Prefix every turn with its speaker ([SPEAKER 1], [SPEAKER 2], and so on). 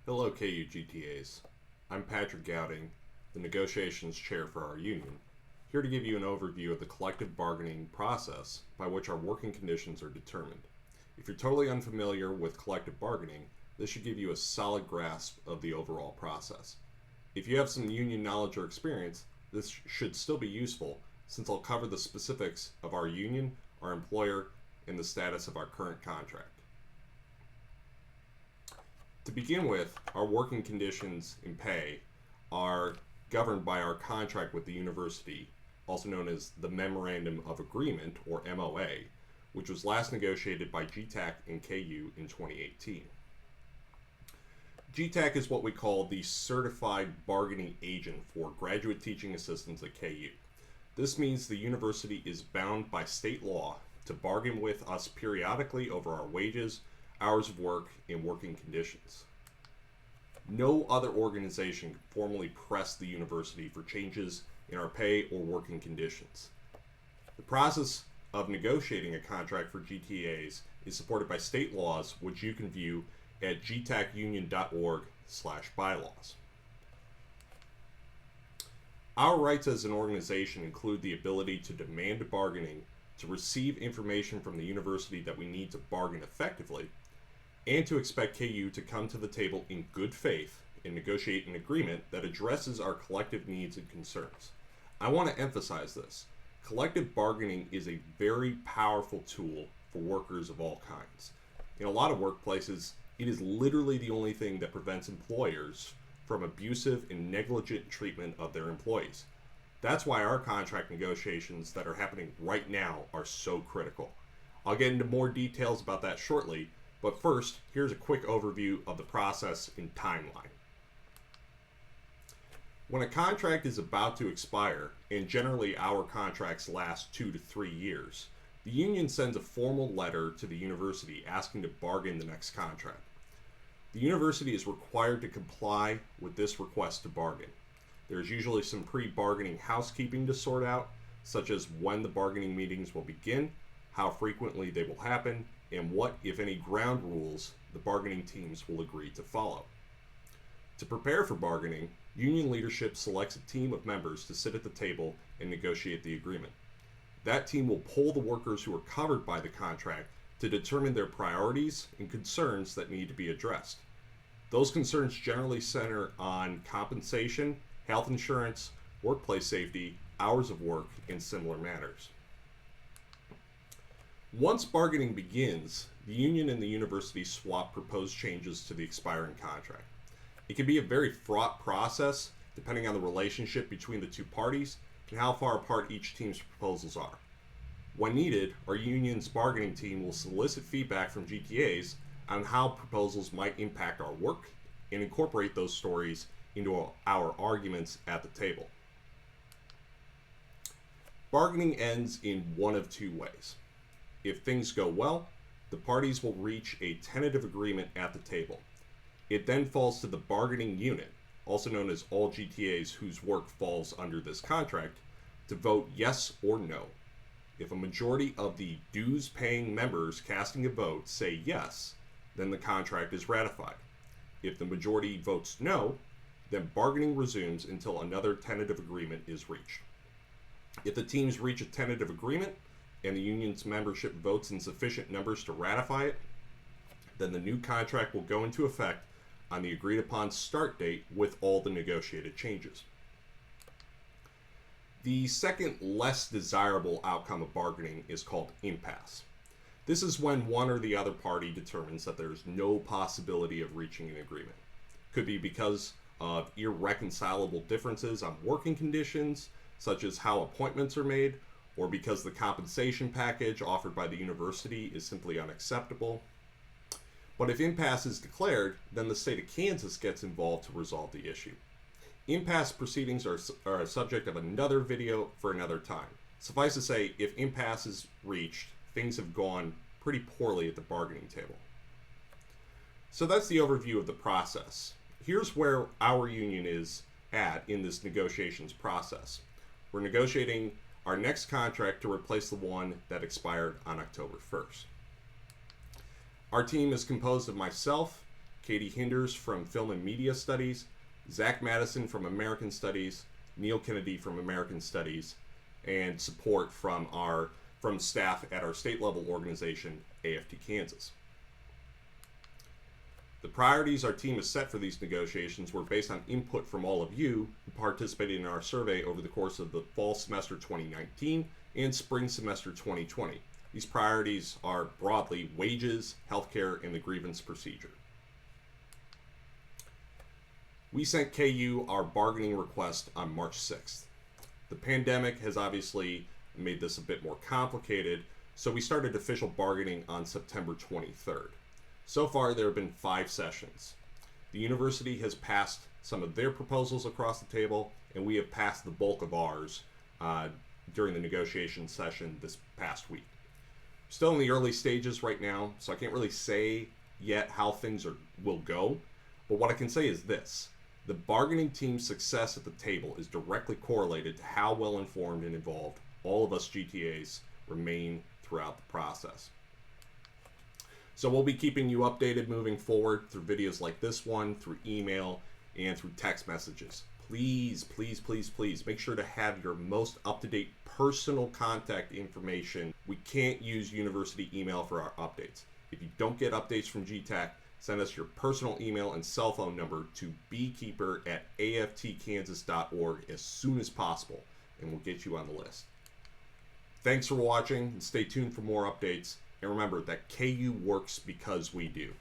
[SPEAKER 1] Hello, KU GTAs. I'm Patrick Gouting, the negotiations chair for our union, here to give you an overview of the collective bargaining process by which our working conditions are determined. If you're totally unfamiliar with collective bargaining, this should give you a solid grasp of the overall process. If you have some union knowledge or experience, this should still be useful since I'll cover the specifics of our union, our employer, and the status of our current contract. To begin with, our working conditions and pay are governed by our contract with the university, also known as the Memorandum of Agreement, or MOA, which was last negotiated by GTAC and KU in 2018. GTAC is what we call the Certified Bargaining Agent for graduate teaching assistants at KU. This means the university is bound by state law to bargain with us periodically over our wages, hours of work, and working conditions. No other organization can formally press the university for changes in our pay or working conditions. The process of negotiating a contract for GTAs is supported by state laws, which you can view at gtacunion.org/bylaws. Our rights as an organization include the ability to demand bargaining, to receive information from the university that we need to bargain effectively, and to expect KU to come to the table in good faith and negotiate an agreement that addresses our collective needs and concerns. I want to emphasize this. Collective bargaining is a very powerful tool for workers of all kinds. In a lot of workplaces, it is literally the only thing that prevents employers from abusive and negligent treatment of their employees. That's why our contract negotiations that are happening right now are so critical. I'll get into more details about that shortly, but first, here's a quick overview of the process and timeline. When a contract is about to expire, and generally our contracts last 2 to 3 years, the union sends a formal letter to the university asking to bargain the next contract. The university is required to comply with this request to bargain. There's usually some pre-bargaining housekeeping to sort out, such as when the bargaining meetings will begin, how frequently they will happen, and what, if any, ground rules the bargaining teams will agree to follow. To prepare for bargaining, union leadership selects a team of members to sit at the table and negotiate the agreement. That team will poll the workers who are covered by the contract to determine their priorities and concerns that need to be addressed. Those concerns generally center on compensation, health insurance, workplace safety, hours of work, and similar matters. Once bargaining begins, the union and the university swap proposed changes to the expiring contract. It can be a very fraught process depending on the relationship between the two parties and how far apart each team's proposals are. When needed, our union's bargaining team will solicit feedback from GTAs on how proposals might impact our work and incorporate those stories into our arguments at the table. Bargaining ends in one of two ways. If things go well, the parties will reach a tentative agreement at the table. It then falls to the bargaining unit, also known as all GTAs whose work falls under this contract, to vote yes or no. If a majority of the dues-paying members casting a vote say yes, then the contract is ratified. If the majority votes no, then bargaining resumes until another tentative agreement is reached. If the teams reach a tentative agreement and the union's membership votes in sufficient numbers to ratify it, then the new contract will go into effect on the agreed upon start date with all the negotiated changes. The second, less desirable outcome of bargaining is called impasse. This is when one or the other party determines that there is no possibility of reaching an agreement. Could be because of irreconcilable differences on working conditions, such as how appointments are made, or because the compensation package offered by the university is simply unacceptable. But if impasse is declared, then the state of Kansas gets involved to resolve the issue. Impasse proceedings are a subject of another video for another time. Suffice to say, if impasse is reached, things have gone pretty poorly at the bargaining table. So that's the overview of the process. Here's where our union is at in this negotiations process. We're negotiating our next contract to replace the one that expired on October 1st. Our team is composed of myself, Katie Hinders from Film and Media Studies, Zach Madison from American Studies, Neil Kennedy from American Studies, and support from staff at our state level organization, AFT Kansas. The priorities our team has set for these negotiations were based on input from all of you who participated in our survey over the course of the fall semester 2019 and spring semester 2020. These priorities are broadly wages, healthcare, and the grievance procedure. We sent KU our bargaining request on March 6th. The pandemic has obviously made this a bit more complicated, so we started official bargaining on September 23rd. So far, there have been 5 sessions. The university has passed some of their proposals across the table, and we have passed the bulk of ours during the negotiation session this past week. Still in the early stages right now, so I can't really say yet how things will go, but what I can say is this. The bargaining team's success at the table is directly correlated to how well informed and involved all of us GTAs remain throughout the process. So we'll be keeping you updated moving forward through videos like this one, through email, and through text messages. Please, please, please, please make sure to have your most up-to-date personal contact information. We can't use university email for our updates. If you don't get updates from GTAC, send us your personal email and cell phone number to beekeeper@aftkansas.org as soon as possible, and we'll get you on the list. Thanks for watching, and stay tuned for more updates. And remember that KU works because we do.